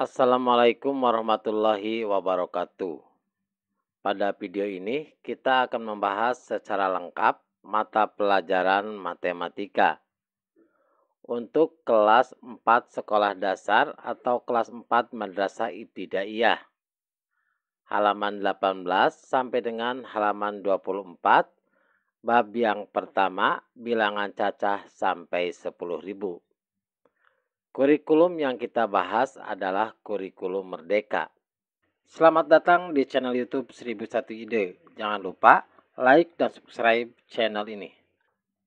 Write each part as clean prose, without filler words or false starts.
Assalamualaikum warahmatullahi wabarakatuh. Pada video ini kita akan membahas secara lengkap mata pelajaran matematika untuk kelas 4 sekolah dasar atau kelas 4 madrasah ibtidaiyah. Halaman 18 sampai dengan halaman 24, bab yang pertama bilangan cacah sampai 10.000. Kurikulum yang kita bahas adalah kurikulum merdeka. Selamat datang di channel YouTube 1001 Ide. Jangan lupa like dan subscribe channel ini.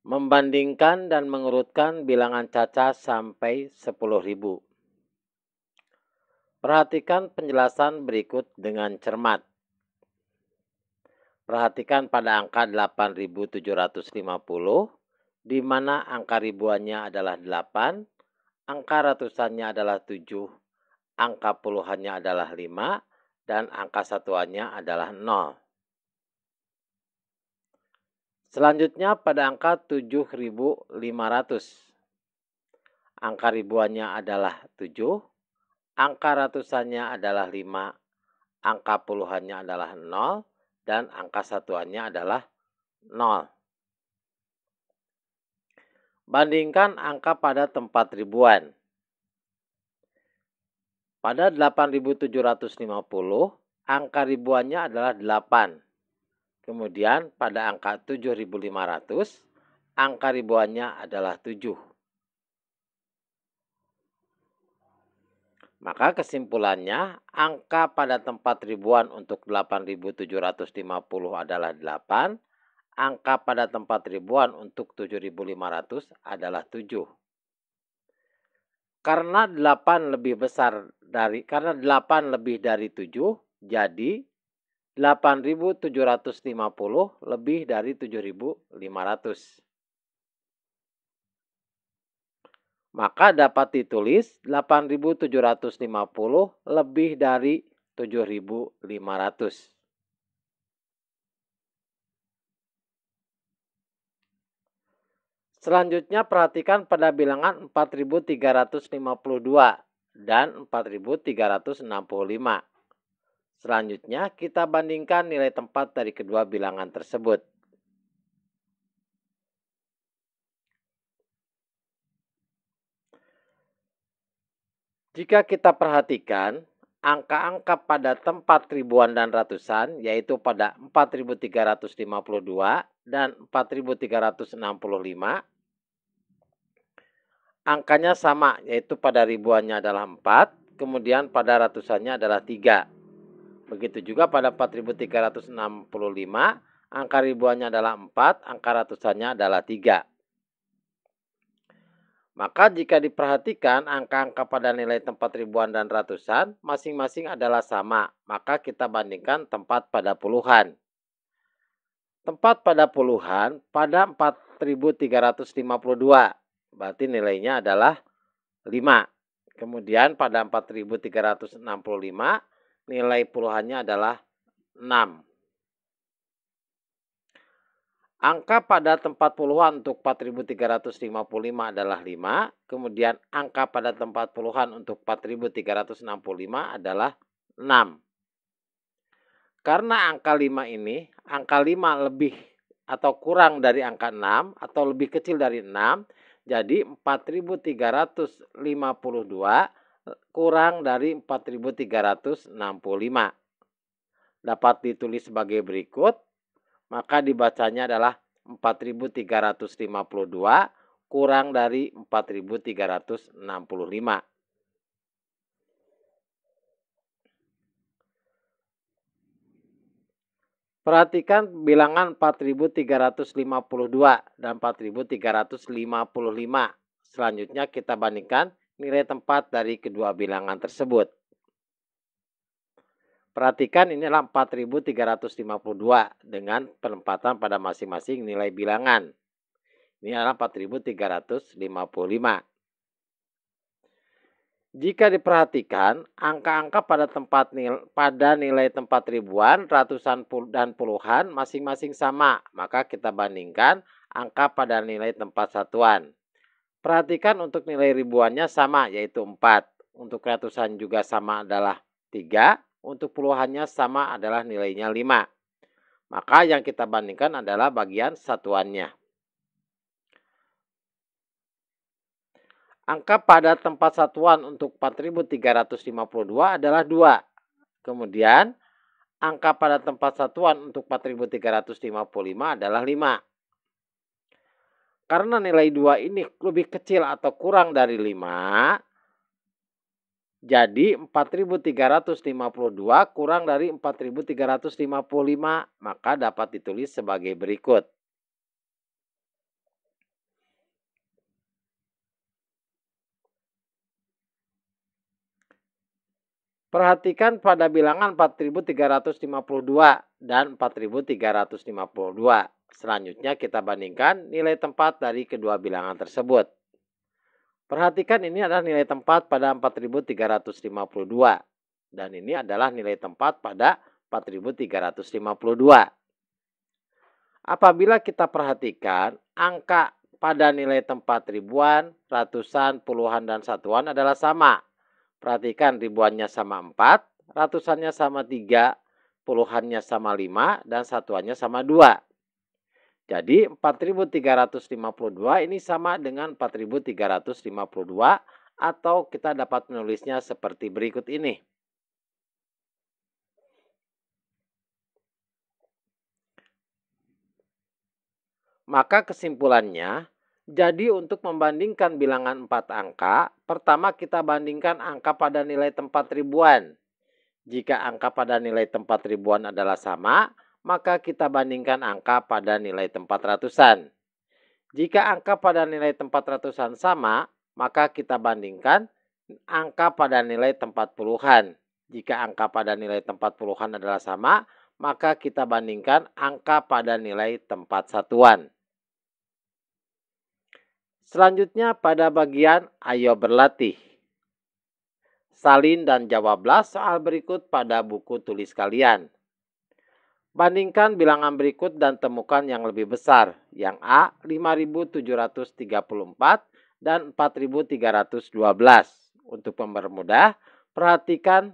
Membandingkan dan mengurutkan bilangan cacah sampai 10.000. Perhatikan penjelasan berikut dengan cermat. Perhatikan pada angka 8.750, di mana angka ribuannya adalah 8, angka ratusannya adalah 7, angka puluhannya adalah 5, dan angka satuannya adalah 0. Selanjutnya pada angka 7.500. Angka ribuannya adalah 7, angka ratusannya adalah 5, angka puluhannya adalah 0, dan angka satuannya adalah 0. Bandingkan angka pada tempat ribuan. Pada 8.750, angka ribuannya adalah 8. Kemudian pada angka 7.500, angka ribuannya adalah 7. Maka kesimpulannya, angka pada tempat ribuan untuk 8.750 adalah 8, angka pada tempat ribuan untuk 7.500 adalah 7. Karena 8 lebih dari 7, jadi 8.750 lebih dari 7.500. Maka dapat ditulis 8.750 lebih dari 7.500. Selanjutnya perhatikan pada bilangan 4.352 dan 4.365. Selanjutnya kita bandingkan nilai tempat dari kedua bilangan tersebut. Jika kita perhatikan, angka-angka pada tempat ribuan dan ratusan, yaitu pada 4.352 dan 4.365, angkanya sama, yaitu pada ribuannya adalah 4, kemudian pada ratusannya adalah 3. Begitu juga pada 4.365, angka ribuannya adalah 4, angka ratusannya adalah 3. Maka jika diperhatikan angka-angka pada nilai tempat ribuan dan ratusan masing-masing adalah sama, maka kita bandingkan tempat pada puluhan. Tempat pada puluhan pada 4.352, berarti nilainya adalah 5. Kemudian pada 4.365 nilai puluhannya adalah 6. Angka pada tempat puluhan untuk 4.355 adalah 5. Kemudian angka pada tempat puluhan untuk 4.365 adalah 6. Karena angka 5 ini, angka 5 lebih atau kurang dari angka 6 atau lebih kecil dari 6, jadi 4.352 kurang dari 4.365. Dapat ditulis sebagai berikut, maka dibacanya adalah 4.352 kurang dari 4.365. Perhatikan bilangan 4.352 dan 4.355. Selanjutnya kita bandingkan nilai tempat dari kedua bilangan tersebut. Perhatikan ini adalah 4.352 dengan penempatan pada masing-masing nilai bilangan. Ini adalah 4.355. Jika diperhatikan, angka-angka pada nilai tempat ribuan, ratusan, dan puluhan masing-masing sama. Maka kita bandingkan angka pada nilai tempat satuan. Perhatikan untuk nilai ribuannya sama, yaitu 4. untuk ratusan juga sama adalah 3, untuk puluhannya sama adalah nilainya 5. Maka yang kita bandingkan adalah bagian satuannya. Angka pada tempat satuan untuk 4.352 adalah 2. Kemudian, angka pada tempat satuan untuk 4.355 adalah 5. Karena nilai 2 ini lebih kecil atau kurang dari 5, jadi 4.352 kurang dari 4.355, maka dapat ditulis sebagai berikut. Perhatikan pada bilangan 4.352 dan 4.352. Selanjutnya kita bandingkan nilai tempat dari kedua bilangan tersebut. Perhatikan ini adalah nilai tempat pada 4.352 dan ini adalah nilai tempat pada 4.352. Apabila kita perhatikan angka pada nilai tempat ribuan, ratusan, puluhan, dan satuan adalah sama. Perhatikan ribuannya sama 4, ratusannya sama 3, puluhannya sama 5, dan satuannya sama 2. Jadi 4.352 ini sama dengan 4.352 atau kita dapat menulisnya seperti berikut ini. Maka kesimpulannya, jadi untuk membandingkan bilangan 4 angka, pertama kita bandingkan angka pada nilai tempat ribuan. Jika angka pada nilai tempat ribuan adalah sama, maka kita bandingkan angka pada nilai tempat ratusan. Jika angka pada nilai tempat ratusan sama, maka kita bandingkan angka pada nilai tempat puluhan. Jika angka pada nilai tempat puluhan adalah sama, maka kita bandingkan angka pada nilai tempat satuan. Selanjutnya pada bagian ayo berlatih. Salin dan jawablah soal berikut pada buku tulis kalian. Bandingkan bilangan berikut dan temukan yang lebih besar. Yang A 5.734 dan 4.312. Untuk mempermudah, perhatikan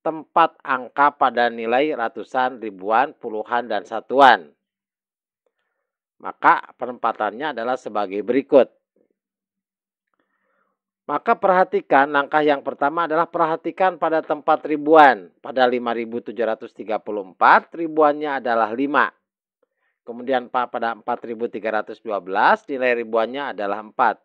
tempat angka pada nilai ratusan, ribuan, puluhan, dan satuan. Maka penempatannya adalah sebagai berikut. Maka perhatikan langkah yang pertama adalah perhatikan pada tempat ribuan. Pada 5.734 ribuannya adalah 5. Kemudian pada 4.312 nilai ribuannya adalah 4.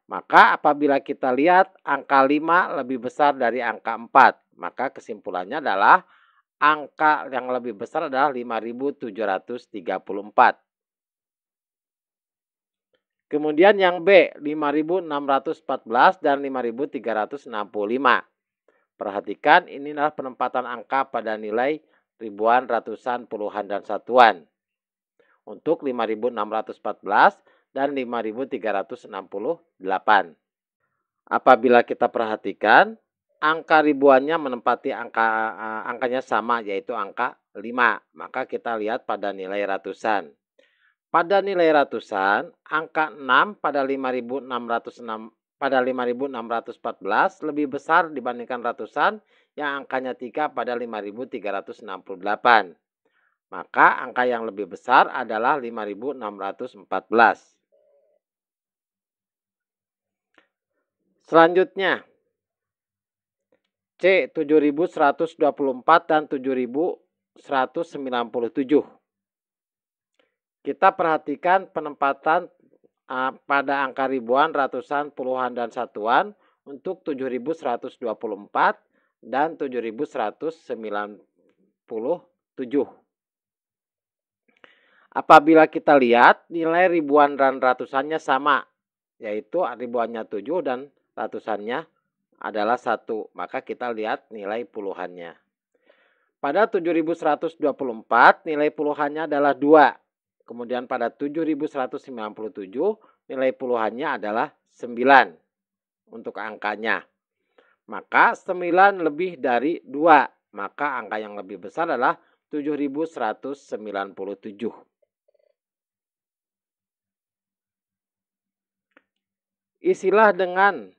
Maka apabila kita lihat angka 5 lebih besar dari angka 4. Maka kesimpulannya adalah angka yang lebih besar adalah 5.734. Kemudian yang B, 5.614 dan 5.365. Perhatikan ini adalah penempatan angka pada nilai ribuan, ratusan, puluhan, dan satuan. Untuk 5.614 dan 5.368. Apabila kita perhatikan, angka ribuannya menempati angkanya sama yaitu angka 5. Maka kita lihat pada nilai ratusan. Pada nilai ratusan, angka 6 pada 5.614 lebih besar dibandingkan ratusan yang angkanya 3 pada 5.368. Maka angka yang lebih besar adalah 5.614. Selanjutnya, C 7.124 dan 7.197. Kita perhatikan penempatan pada angka ribuan, ratusan, puluhan, dan satuan untuk 7.124 dan 7.197. Apabila kita lihat nilai ribuan dan ratusannya sama, yaitu ribuannya 7 dan ratusannya adalah 1. Maka kita lihat nilai puluhannya. Pada 7.124 nilai puluhannya adalah 2. Kemudian pada 7.197 nilai puluhannya adalah 9 untuk angkanya. Maka 9 lebih dari 2. Maka angka yang lebih besar adalah 7.197. Isilah dengan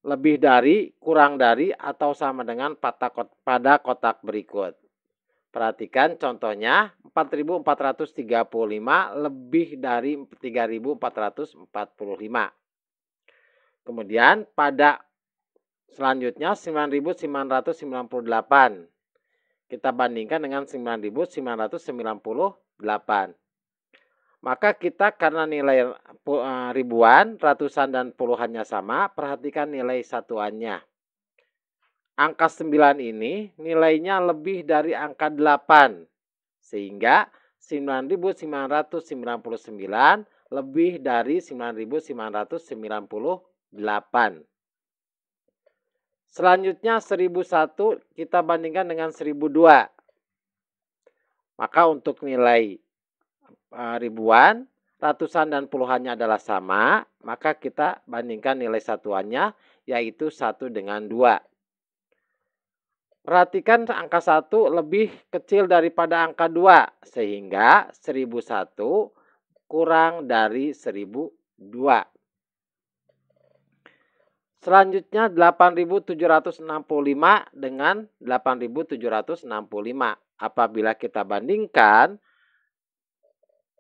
lebih dari, kurang dari, atau sama dengan pada kotak berikut. Perhatikan contohnya 4.435 lebih dari 3.445. Kemudian pada selanjutnya 9.998. Kita bandingkan dengan 9.998. Maka kita karena nilai ribuan, ratusan, dan puluhannya sama, perhatikan nilai satuannya. Angka 9 ini nilainya lebih dari angka 8. Sehingga 9.999 lebih dari 9.998. Selanjutnya 1.001 kita bandingkan dengan 1.002. Maka untuk nilai ribuan, ratusan, dan puluhannya adalah sama, maka kita bandingkan nilai satuannya, yaitu 1 dengan 2. Perhatikan angka 1 lebih kecil daripada angka 2, sehingga 1.001 kurang dari 1.002. Selanjutnya 8.765 dengan 8.765. Apabila kita bandingkan,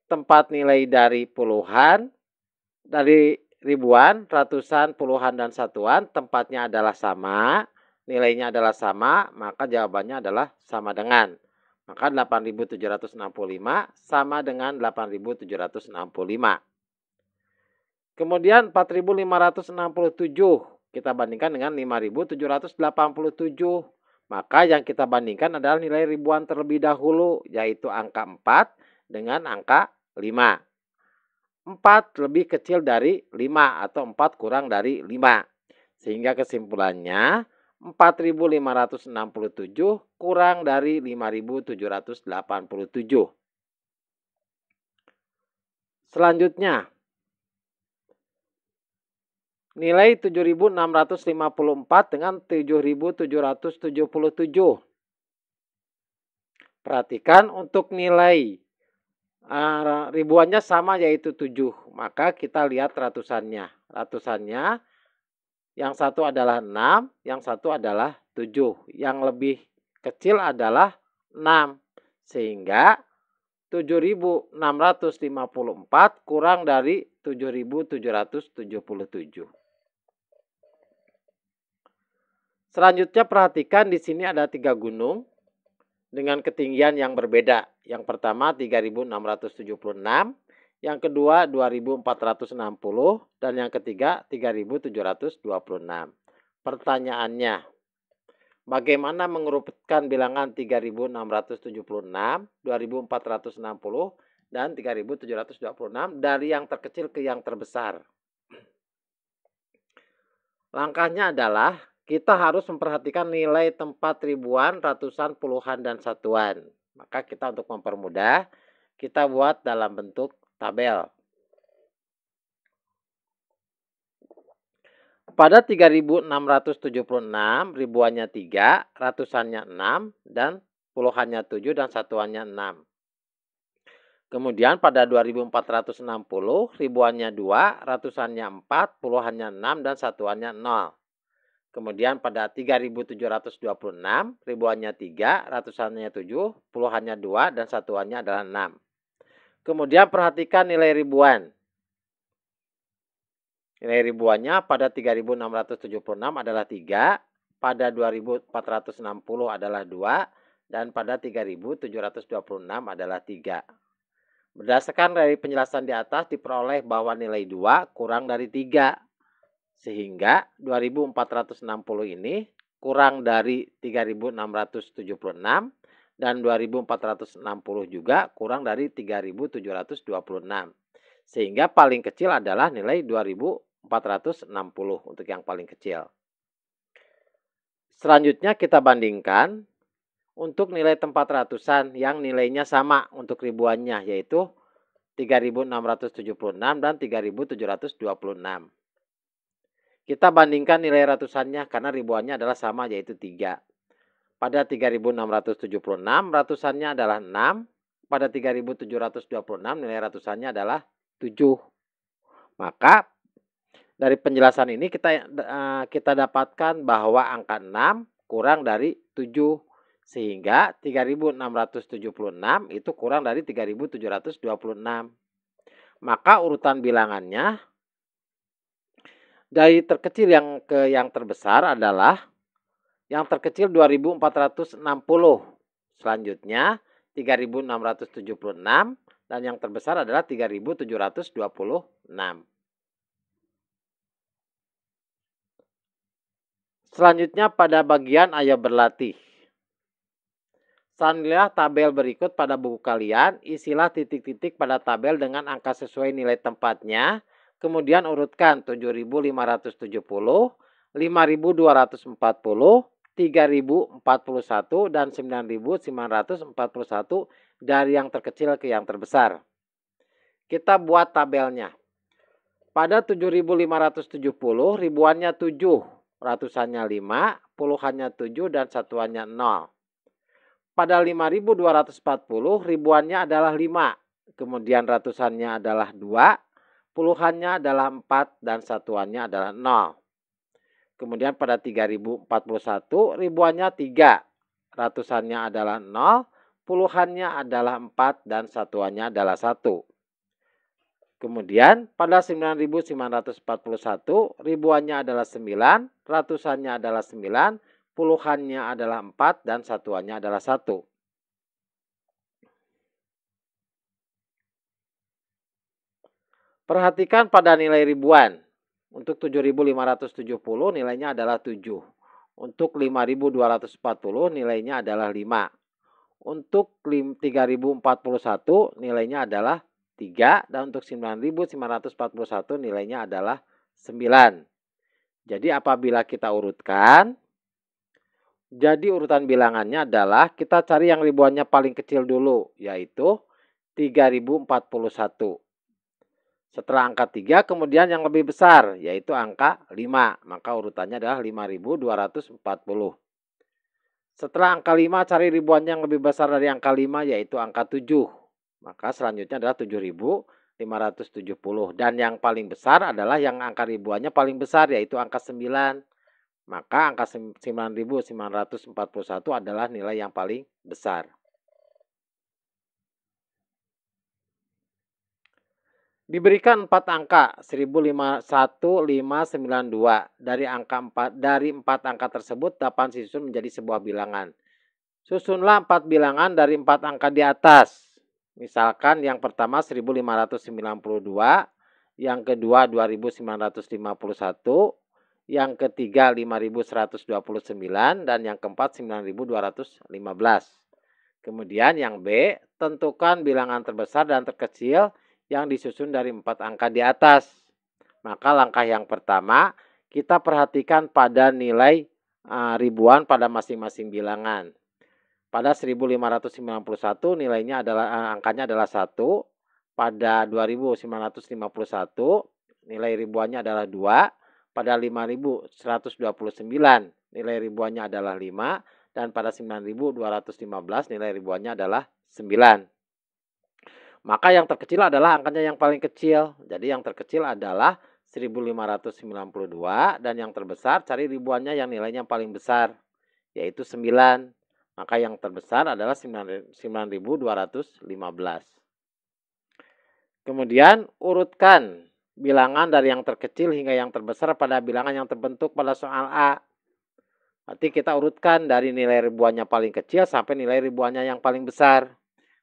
tempat nilai dari puluhan, dari ribuan, ratusan, puluhan, dan satuan, tempatnya adalah sama, nilainya adalah sama, maka jawabannya adalah sama dengan. Maka 8.765 sama dengan 8.765. Kemudian 4.567 kita bandingkan dengan 5.787. Maka yang kita bandingkan adalah nilai ribuan terlebih dahulu, yaitu angka 4 dengan angka 5. 4 lebih kecil dari 5 atau 4 kurang dari 5. Sehingga kesimpulannya 4.567 kurang dari 5.787. Selanjutnya, nilai 7.654 dengan 7.777. Perhatikan untuk nilai ribuannya sama, yaitu 7. Maka kita lihat ratusannya. Ratusannya yang satu adalah 6, yang satu adalah 7. Yang lebih kecil adalah 6. Sehingga 7.654 kurang dari 7.777. Selanjutnya perhatikan di sini ada 3 gunung dengan ketinggian yang berbeda. Yang pertama 3.676, yang kedua 2.460, dan yang ketiga 3.726. Pertanyaannya, bagaimana mengurutkan bilangan 3.676, 2.460, dan 3.726 dari yang terkecil ke yang terbesar? Langkahnya adalah kita harus memperhatikan nilai tempat ribuan, ratusan, puluhan, dan satuan. Maka kita untuk mempermudah, kita buat dalam bentuk tabel. Pada 3.676, ribuannya 3, ratusannya 6, dan puluhannya 7, dan satuannya 6. Kemudian pada 2.460, ribuannya 2, ratusannya 4, puluhannya 6, dan satuannya 0. Kemudian pada 3.726, ribuannya 3, ratusannya 7, puluhannya 2, dan satuannya adalah 6. Kemudian perhatikan nilai ribuan. Nilai ribuannya pada 3.676 adalah 3, pada 2.460 adalah 2, dan pada 3.726 adalah 3. Berdasarkan dari penjelasan di atas diperoleh bahwa nilai 2 kurang dari 3. Sehingga 2.460 ini kurang dari 3.676 dan 2.460 juga kurang dari 3.726. Sehingga paling kecil adalah nilai 2.460 untuk yang paling kecil. Selanjutnya kita bandingkan untuk nilai tempat ratusan yang nilainya sama untuk ribuannya, yaitu 3.676 dan 3.726. Kita bandingkan nilai ratusannya karena ribuannya adalah sama, yaitu 3. Pada 3.676 ratusannya adalah 6. Pada 3.726 nilai ratusannya adalah 7. Maka Dari penjelasan ini kita dapatkan bahwa angka 6 kurang dari 7, sehingga 3.676 itu kurang dari 3.726. Maka urutan bilangannya dari terkecil ke yang terbesar adalah yang terkecil 2.460. Selanjutnya 3.676 dan yang terbesar adalah 3.726. Selanjutnya pada bagian ayo berlatih. Salinilah tabel berikut pada buku kalian, isilah titik-titik pada tabel dengan angka sesuai nilai tempatnya, kemudian urutkan 7.570, 5.240, 3.041, dan 9.941 dari yang terkecil ke yang terbesar. Kita buat tabelnya. Pada 7.570, ribuannya 7, ratusannya 5, puluhannya 7, dan satuannya 0. Pada 5.240, ribuannya adalah 5, kemudian ratusannya adalah 2, puluhannya adalah 4, dan satuannya adalah 0. Kemudian pada 3.041, ribuannya 3, ratusannya adalah 0, puluhannya adalah 4, dan satuannya adalah 1. Kemudian pada 9.941, ribuannya adalah 9, ratusannya adalah 9, puluhannya adalah 4, dan satuannya adalah 1. Perhatikan pada nilai ribuan. Untuk 7.570 nilainya adalah 7. Untuk 5.240 nilainya adalah 5. Untuk 3.041 nilainya adalah 3. Dan untuk 9.941 nilainya adalah 9. Jadi apabila kita urutkan, jadi urutan bilangannya adalah kita cari yang ribuannya paling kecil dulu, yaitu 3.041. Setelah angka 3, kemudian yang lebih besar, yaitu angka 5. Maka urutannya adalah 5.240. Setelah angka 5, cari ribuan yang lebih besar dari angka 5, yaitu angka 7. Maka selanjutnya adalah 7.570. Dan yang paling besar adalah yang angka ribuannya paling besar, yaitu angka 9. Maka angka 9.941 adalah nilai yang paling besar. Diberikan 4 angka 1592. Dari 4 angka tersebut dapat disusun menjadi sebuah bilangan. Susunlah 4 bilangan dari 4 angka di atas. Misalkan yang pertama 1592, yang kedua 2951, yang ketiga 5129, dan yang keempat 9215. Kemudian yang B, tentukan bilangan terbesar dan terkecil yang disusun dari 4 angka di atas. Maka langkah yang pertama, kita perhatikan pada nilai ribuan pada masing-masing bilangan. Pada 1591 nilainya adalah angkanya adalah 1. Pada 2951 nilai ribuannya adalah 2. Pada 5129 nilai ribuannya adalah 5. Dan pada 9215 nilai ribuannya adalah 9. Maka yang terkecil adalah angkanya yang paling kecil. Jadi yang terkecil adalah 1592 dan yang terbesar cari ribuannya yang nilainya paling besar, yaitu 9. Maka yang terbesar adalah 9.215. Kemudian urutkan bilangan dari yang terkecil hingga yang terbesar pada bilangan yang terbentuk pada soal A. Berarti kita urutkan dari nilai ribuannya paling kecil sampai nilai ribuannya yang paling besar.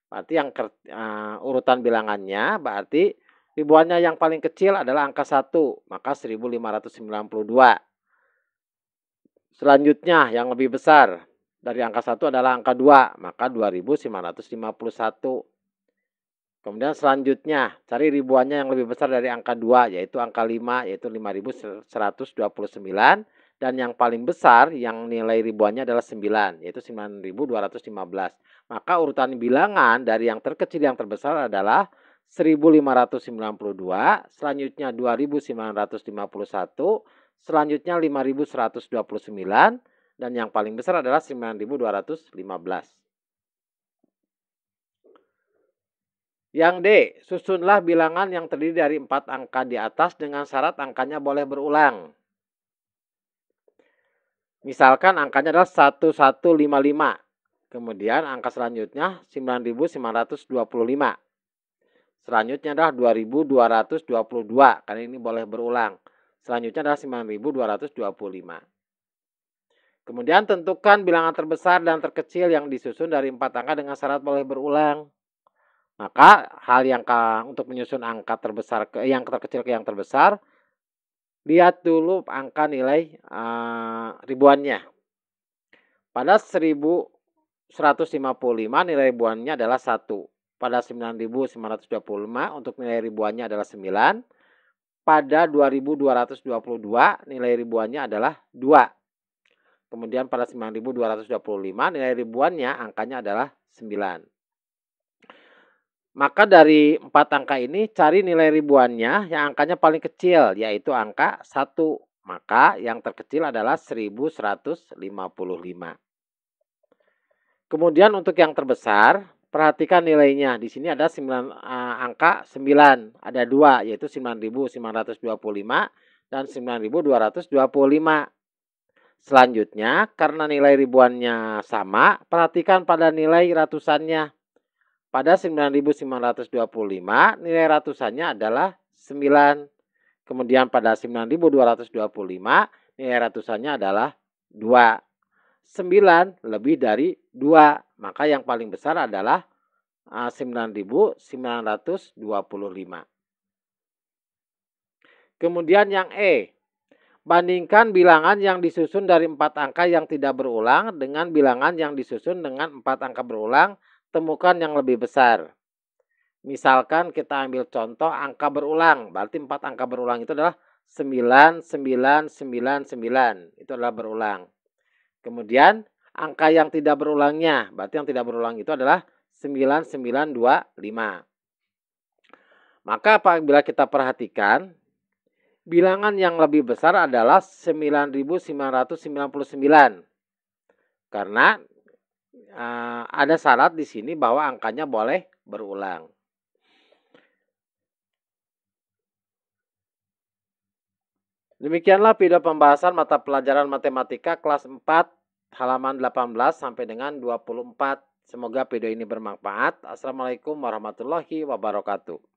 Berarti yang urutan bilangannya berarti ribuannya yang paling kecil adalah angka 1, maka 1592. Selanjutnya yang lebih besar dari angka 1 adalah angka 2, maka 2951. Kemudian selanjutnya cari ribuannya yang lebih besar dari angka 2, yaitu angka 5, yaitu 5129. Dan yang paling besar yang nilai ribuannya adalah 9, yaitu 9215. Maka urutan bilangan dari yang terkecil yang terbesar adalah 1592, selanjutnya 2951, selanjutnya 5129, dan yang paling besar adalah 9215. Yang D, susunlah bilangan yang terdiri dari 4 angka di atas dengan syarat angkanya boleh berulang. Misalkan angkanya adalah 1155. Kemudian angka selanjutnya 9925. Selanjutnya adalah 2222, karena ini boleh berulang. Selanjutnya adalah 9225. Kemudian tentukan bilangan terbesar dan terkecil yang disusun dari 4 angka dengan syarat boleh berulang. Maka hal yang untuk menyusun angka terbesar ke yang terkecil ke yang terbesar, lihat dulu angka nilai ribuannya. Pada 1155 nilai ribuannya adalah 1. Pada 9925 untuk nilai ribuannya adalah 9. Pada 2222 nilai ribuannya adalah 2. Kemudian pada 9225 nilai ribuannya angkanya adalah 9. Maka dari 4 angka ini cari nilai ribuannya yang angkanya paling kecil, yaitu angka 1. Maka yang terkecil adalah 1155. Kemudian untuk yang terbesar, perhatikan nilainya. Di sini ada angka 9, ada 2, yaitu 9925 dan 9225. Selanjutnya, karena nilai ribuannya sama, perhatikan pada nilai ratusannya. Pada 9925 nilai ratusannya adalah 9. Kemudian pada 9225 nilai ratusannya adalah 2. 9 lebih dari 2. Maka yang paling besar adalah 9925. Kemudian yang E. Bandingkan bilangan yang disusun dari 4 angka yang tidak berulang dengan bilangan yang disusun dengan 4 angka berulang. Temukan yang lebih besar. Misalkan kita ambil contoh angka berulang. Berarti 4 angka berulang itu adalah 9999. Itu adalah berulang. Kemudian angka yang tidak berulangnya. Berarti yang tidak berulang itu adalah 9925. Maka apabila kita perhatikan, bilangan yang lebih besar adalah 9999. Karena ada syarat di sini bahwa angkanya boleh berulang. Demikianlah video pembahasan mata pelajaran matematika kelas 4 halaman 18 sampai dengan 24. Semoga video ini bermanfaat. Assalamualaikum warahmatullahi wabarakatuh.